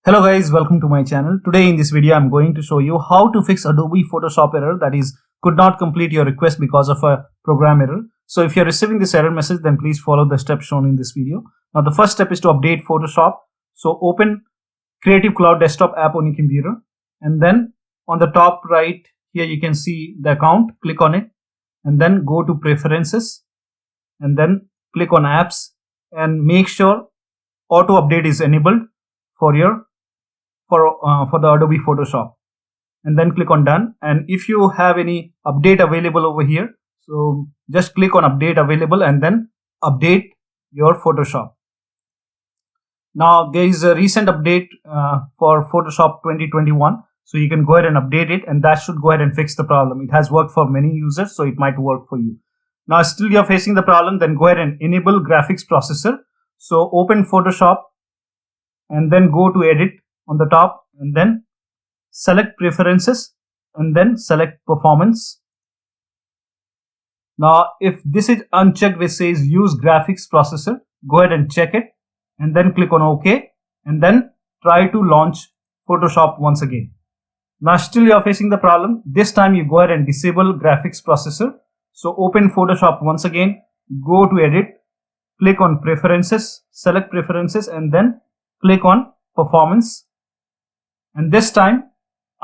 Hello guys, welcome to my channel. Today in this video I'm going to show you how to fix Adobe Photoshop error, that is could not complete your request because of a program error. So if you're receiving this error message, then please follow the steps shown in this video. Now the first step is to update Photoshop. So open Creative Cloud desktop app on your computer, and then on the top right here you can see the account. Click on it and then go to preferences and then click on apps and make sure auto update is enabled for the Adobe Photoshop, and then click on done. And if you have any update available over here, so just click on update available and then update your Photoshop. Now there is a recent update for Photoshop 2021, so you can go ahead and update it, and that should go ahead and fix the problem. It has worked for many users, so it might work for you. Now still you're facing the problem, then go ahead and enable graphics processor. So open Photoshop and then go to edit on the top and then select preferences and then select performance. Now if this is unchecked which says use graphics processor, go ahead and check it and then click on OK and then try to launch Photoshop once again. Now still you are facing the problem. This time you go ahead and disable graphics processor. So open Photoshop once again, go to edit, click on preferences, select preferences and then click on performance, and this time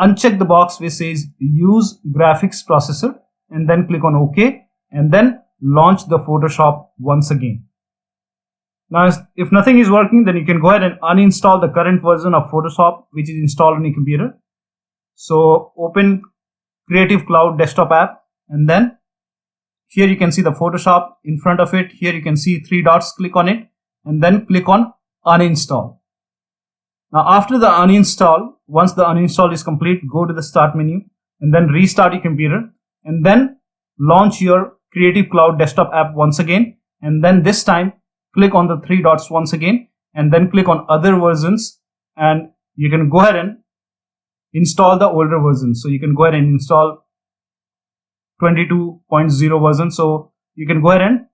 uncheck the box which says use graphics processor and then click on OK and then launch the Photoshop once again. Now if nothing is working, then you can go ahead and uninstall the current version of Photoshop which is installed on your computer. So open Creative Cloud desktop app and then here you can see the Photoshop in front of it. Here you can see three dots, click on it and then click on uninstall. Now after the uninstall, once the uninstall is complete, go to the start menu and then restart your computer and then launch your Creative Cloud desktop app once again, and then this time click on the three dots once again and then click on other versions, and you can go ahead and install the older version. So you can go ahead and install 22.0 version. So you can go ahead and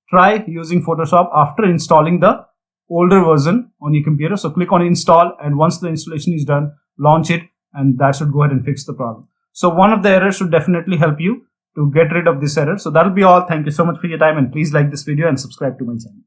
try using Photoshop after installing the older version on your computer. So click on install, and once the installation is done, launch it, and that should go ahead and fix the problem. So one of the errors should definitely help you to get rid of this error. So that'll be all. Thank you so much for your time, and please like this video and subscribe to my channel.